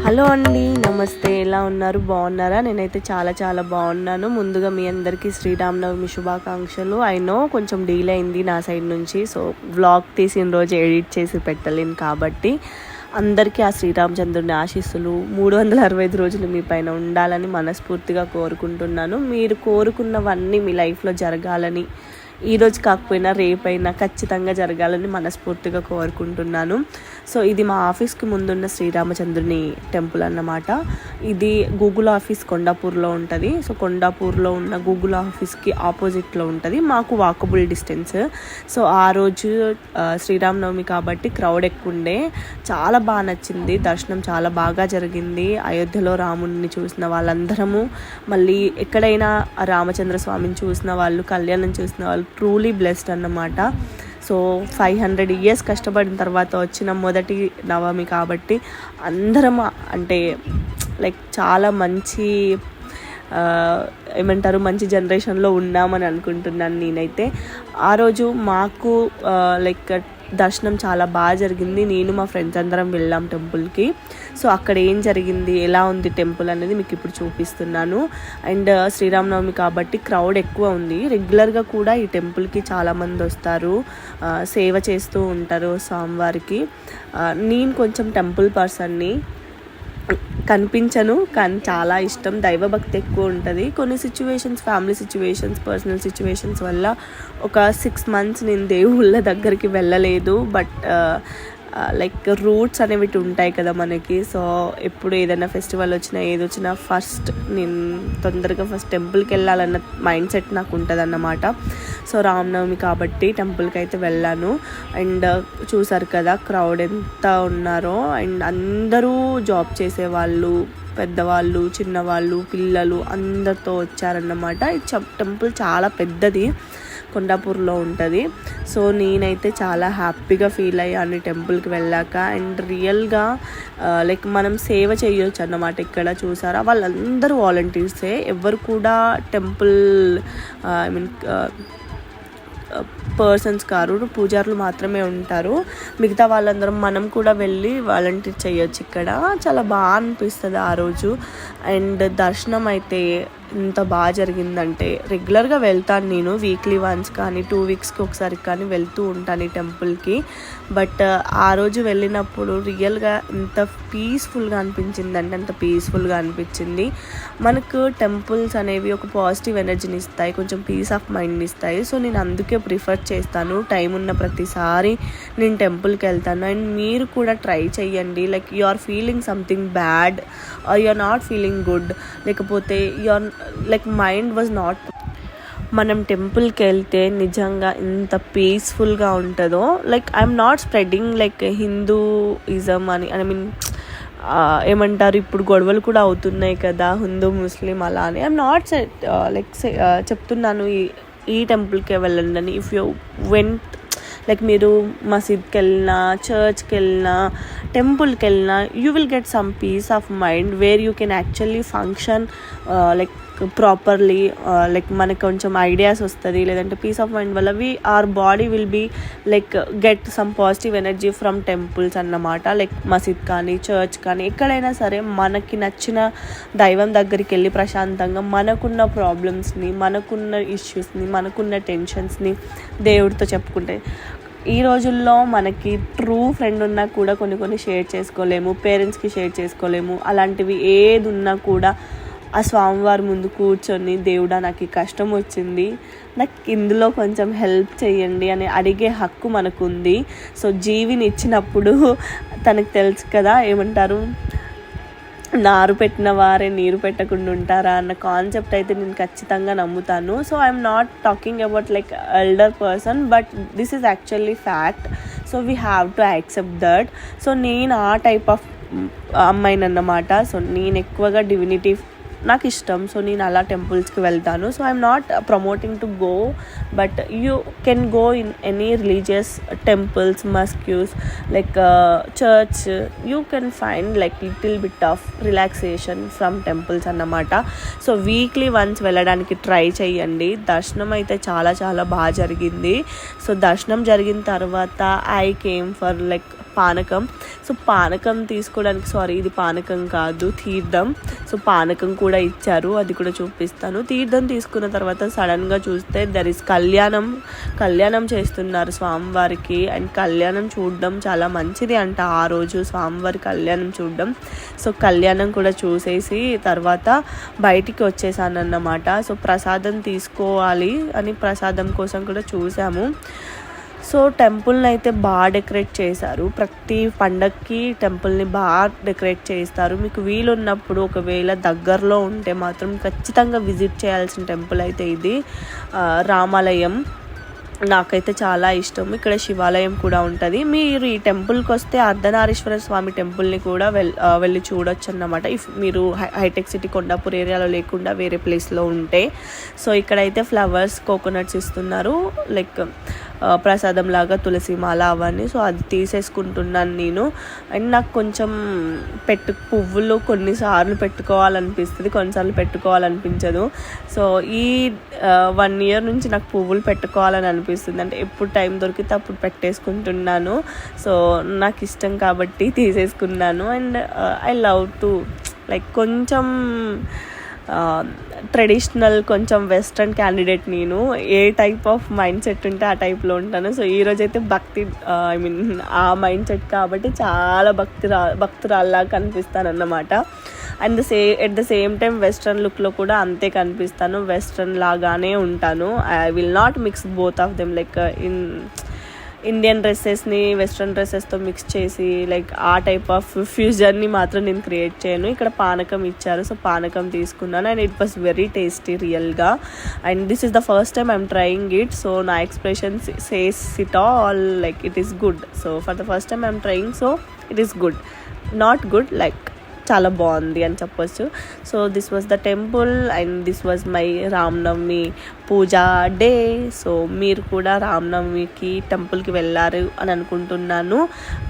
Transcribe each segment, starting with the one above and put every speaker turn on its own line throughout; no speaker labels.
Hello అండి, నమస్తే. ఎలా ఉన్నారు? బాగున్నారా? నేనైతే చాలా చాలా బాగున్నాను. ముందుగా మీ అందరికీ శ్రీరామనవమి శుభాకాంక్షలు. అయినో కొంచెం డీలే అయింది నా సైడ్ నుంచి, సో వ్లాగ్ తీసిన రోజు ఎడిట్ చేసి పెట్టలేను కాబట్టి అందరికీ ఆ శ్రీరామచంద్రుని ఆశీస్సులు 365 రోజులు మీ పైన ఉండాలని మనస్ఫూర్తిగా కోరుకుంటున్నాను. మీరు కోరుకున్నవన్నీ మీ లైఫ్లో జరగాలని, ఈరోజు కాకపోయినా రేపైనా ఖచ్చితంగా జరగాలని మనస్ఫూర్తిగా కోరుకుంటున్నాను. సో ఇది మా ఆఫీస్కి ముందున్న శ్రీరామచంద్రుని టెంపుల్ అన్నమాట. ఇది గూగుల్ ఆఫీస్ కొండాపూర్లో ఉంటుంది. సో కొండాపూర్లో ఉన్న గూగుల్ ఆఫీస్కి ఆపోజిట్లో ఉంటుంది. మాకు వాకబుల్ డిస్టెన్స్. సో ఆ రోజు శ్రీరామనవమి కాబట్టి క్రౌడ్ ఎక్కువ ఉండే, చాలా బాగా నచ్చింది. దర్శనం చాలా బాగా జరిగింది. అయోధ్యలో రాముడిని చూసిన వాళ్ళందరము, మళ్ళీ ఎక్కడైనా రామచంద్ర స్వామిని చూసిన వాళ్ళు, కళ్యాణం చూసిన వాళ్ళు ట్రూలీ బ్లెస్డ్ అన్నమాట. సో 500 years కష్టపడిన తర్వాత వచ్చిన మొదటి నవమి కాబట్టి అందరం అంటే లైక్ చాలా మంచి ఏమంటారు, మంచి జనరేషన్లో ఉన్నామని అనుకుంటున్నాను నేనైతే. ఆ రోజు మాకు లైక్ దర్శనం చాలా బాగా జరిగింది. నేను మా ఫ్రెండ్స్ అందరం వెళ్ళాం టెంపుల్కి. సో అక్కడ ఏం జరిగింది, ఎలా ఉంది టెంపుల్ అనేది మీకు ఇప్పుడు చూపిస్తున్నాను. అండ్ శ్రీరామనవమి కాబట్టి క్రౌడ్ ఎక్కువ ఉంది. రెగ్యులర్గా కూడా ఈ టెంపుల్కి చాలామంది వస్తారు, సేవ చేస్తూ ఉంటారు స్వామివారికి. నేను కొంచెం టెంపుల్ పర్సన్ని, కనిపించను కానీ చాలా ఇష్టం, దైవభక్తి ఎక్కువ ఉంటుంది. కొన్ని situations, family situations, personal situations వల్ల ఒక 6 months నేను దేవుళ్ళ దగ్గరికి వెళ్ళలేదు. బట్ లైక్ రూట్స్ అనేవి ఉంటాయి కదా మనకి. సో ఎప్పుడు ఏదైనా ఫెస్టివల్ వచ్చినా, ఏదొచ్చినా ఫస్ట్ నేను తొందరగా ఫస్ట్ టెంపుల్కి వెళ్ళాలన్న మైండ్ సెట్ నాకు ఉంటుంది అన్నమాట. సో రామనవమి కాబట్టి టెంపుల్కి అయితే వెళ్ళాను. అండ్ చూసారు కదా క్రౌడ్ ఎంత ఉన్నారో. అండ్ అందరూ జాబ్ చేసేవాళ్ళు, పెద్దవాళ్ళు, చిన్నవాళ్ళు, పిల్లలు అందరితో వచ్చారన్నమాట. ఈ టెంపుల్ చాలా పెద్దది, కొండాపూర్లో ఉంటుంది. సో నేనైతే చాలా హ్యాపీగా ఫీల్ అయ్యాను టెంపుల్కి వెళ్ళాక. అండ్ రియల్గా లైక్ మనం సేవ చేయొచ్చు అన్నమాట. ఇక్కడ చూసారా, వాళ్ళందరూ వాలంటీర్సే, ఎవరు కూడా temple I mean persons car, పూజారులు మాత్రమే ఉంటారు. మిగతా వాళ్ళందరం మనం కూడా వెళ్ళి వాలంటీర్ చేయొచ్చు ఇక్కడ. చాలా బాగా అనిపిస్తుంది ఆ రోజు. అండ్ దర్శనం అయితే ఎంత బాగా జరిగిందంటే, రెగ్యులర్గా వెళ్తాను నేను, వీక్లీ వన్స్ కానీ 2 weeksకి ఒకసారి కానీ వెళ్తూ ఉంటాను ఈ టెంపుల్కి. బట్ ఆ రోజు వెళ్ళినప్పుడు రియల్గా ఎంత పీస్ఫుల్గా అనిపించింది అంటే అంత పీస్ఫుల్గా అనిపించింది. మనకు టెంపుల్స్ అనేవి ఒక పాజిటివ్ ఎనర్జీని ఇస్తాయి, కొంచెం పీస్ ఆఫ్ మైండ్ని ఇస్తాయి. సో నేను అందుకే ప్రిఫర్ చేస్తాను, టైం ఉన్న ప్రతిసారి నేను టెంపుల్కి వెళ్తాను. అండ్ మీరు కూడా ట్రై చేయండి. Like you are feeling something bad or you are not feeling good, లేకపోతే you are like mind was not, మనం టెంపుల్కి వెళ్తే నిజంగా ఎంత పీస్ఫుల్గా ఉంటుందో. Like I'm not spreading like Hinduism అని, ఐ మీన్ ఏమంటారు, ఇప్పుడు గొడవలు కూడా అవుతున్నాయి కదా హిందూ ముస్లిం అలా అని. ఐఎమ్ నాట్ లైక్ చెప్తున్నాను ఈ టెంపుల్కే వెళ్ళండి అని. ఇఫ్ యూ వెంట్ లైక్ మీరు మసీద్కి వెళ్ళినా, చర్చ్కి వెళ్ళినా, టెంపుల్కి వెళ్ళినా, you will get some peace of mind where you can actually function like properly. Like మనకు కొంచెం ఐడియాస్ వస్తుంది, లేదంటే పీస్ ఆఫ్ మైండ్ వల్ల our body will be like get some positive energy from temples అన్నమాట. లైక్ మసీద్ కానీ, church కానీ, ఎక్కడైనా సరే మనకి నచ్చిన దైవం దగ్గరికి వెళ్ళి ప్రశాంతంగా మనకున్న ప్రాబ్లమ్స్ని, మనకున్న ఇష్యూస్ని, మనకున్న టెన్షన్స్ని దేవుడితో చెప్పుకుంటే, ఈ రోజుల్లో మనకి ట్రూ ఫ్రెండ్ ఉన్నా కూడా కొన్ని షేర్ చేసుకోలేము, పేరెంట్స్కి షేర్ చేసుకోలేము. అలాంటివి ఏది ఉన్నా కూడా ఆ స్వామివారి ముందు కూర్చొని, దేవుడా నాకు ఈ కష్టం వచ్చింది, నాకు ఇందులో కొంచెం హెల్ప్ చేయండి అని అడిగే హక్కు మనకుంది. సో జీవిని ఇచ్చినప్పుడు తనకు తెలుసు కదా, ఏమంటారు, నారు పెట్టిన వారే నీరు పెట్టకుండా ఉంటారా అన్న కాన్సెప్ట్ అయితే నేను ఖచ్చితంగా నమ్ముతాను. So I'm not talking about like elder person, but this is actually fact. So we have to accept that. So నేను ఆ టైప్ ఆఫ్ అమ్మాయిని అన్నమాట. సో నేను ఎక్కువగా డివినిటీ నాకు ఇష్టం. సో నేను అలా టెంపుల్స్కి వెళ్తాను. So I'm not promoting to go, but you can go in any religious temples, mosques, like church. You can find like little bit of relaxation from temples అన్నమాట. సో వీక్లీ వన్స్ వెళ్ళడానికి try చేయండి. దర్శనం అయితే చాలా చాలా బాగా జరిగింది. So దర్శనం జరిగిన తర్వాత ఐ కేమ్ ఫర్ లైక్ పానకం. సో పానకం తీసుకోవడానికి, సారీ ఇది పానకం కాదు, తీర్థం. సో పానకం కూడా ఇచ్చారు, అది కూడా చూపిస్తాను. తీర్థం తీసుకున్న తర్వాత సడన్గా చూస్తే దర్ ఇస్ కళ్యాణం చేస్తున్నారు స్వామివారికి. అండ్ కళ్యాణం చూడడం చాలా మంచిది అంట ఆ రోజు, స్వామివారి కళ్యాణం చూడడం. సో కళ్యాణం కూడా చూసేసి తర్వాత బయటికి వచ్చేసాను అన్నమాట. సో ప్రసాదం తీసుకోవాలి అని ప్రసాదం కోసం కూడా చూసాము. సో టెంపుల్ని అయితే బాగా డెకరేట్ చేశారు. ప్రతి పండగకి టెంపుల్ని బాగా డెకరేట్ చేస్తారు. మీకు వీలున్నప్పుడు ఒకవేళ దగ్గరలో ఉంటే మాత్రం ఖచ్చితంగా విజిట్ చేయాల్సిన టెంపుల్ అయితే ఇది రామాలయం. నాకైతే చాలా ఇష్టం. ఇక్కడ శివాలయం కూడా ఉంటుంది. మీరు ఈ టెంపుల్కి వస్తే అర్ధనారీశ్వర స్వామి టెంపుల్ని కూడా వెళ్ళి చూడొచ్చు అన్నమాట, ఇఫ్ మీరు హైటెక్ సిటీ కొండాపూర్ ఏరియాలో లేకుండా వేరే ప్లేస్లో ఉంటే. సో ఇక్కడైతే ఫ్లవర్స్, కోకోనట్స్ ఇస్తున్నారు లైక్ ప్రసాదం లాగా, తులసి మాల అవన్నీ. సో అది తీసేసుకుంటున్నాను నేను. అండ్ నాకు కొంచెం పువ్వులు కొన్నిసార్లు పెట్టుకోవాలనిపిస్తుంది, కొన్నిసార్లు పెట్టుకోవాలనిపించదు. సో ఈ 1 year నుంచి నాకు పువ్వులు పెట్టుకోవాలని అనిపిస్తుంది. అంటే ఎప్పుడు టైం దొరికితే అప్పుడు పెట్టేసుకుంటున్నాను. సో నాకు ఇష్టం కాబట్టి తీసేసుకున్నాను. And I love to like కొంచెం ట్రెడిషనల్, కొంచెం వెస్ట్రన్ క్యాండిడేట్ నేను. ఏ టైప్ ఆఫ్ మైండ్ సెట్ ఉంటే ఆ టైప్లో ఉంటాను. సో ఈరోజైతే ఆ మైండ్ సెట్ కాబట్టి చాలా భక్తురాల్లాగా కనిపిస్తాను అన్నమాట. And at the same time western లుక్లో కూడా అంతే కనిపిస్తాను, వెస్ట్రన్ లాగానే ఉంటాను. I will not mix both of them. Like Indian డ్రెస్సెస్ని వెస్ట్రన్ డ్రెస్సెస్తో మిక్స్ చేసి లైక్ ఆ టైప్ ఆఫ్ ఫ్యూజన్ని మాత్రం నేను క్రియేట్ చేయను. ఇక్కడ పానకం ఇచ్చారు, సో పానకం తీసుకున్నాను. And it was very tasty రియల్గా. And this is the first time I'm trying it. So నా expression says it all like it is good. So for the first time I'm trying, so it is good, not good, like చాలా బాగుంది అని చెప్పొచ్చు. So this was the temple and this was my Ramanavami puja day. So మీరు కూడా రామనవమికి టెంపుల్కి వెళ్ళారు అని అనుకుంటున్నాను.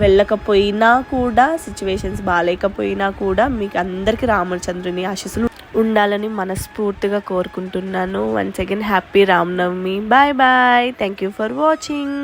వెళ్ళకపోయినా కూడా, సిచ్యువేషన్స్ బాగాలేకపోయినా కూడా మీకు అందరికీ రామచంద్రుని ఆశీస్సులు ఉండాలని మనస్ఫూర్తిగా కోరుకుంటున్నాను. Once again happy Ramanavami. Bye bye. Thank you for watching.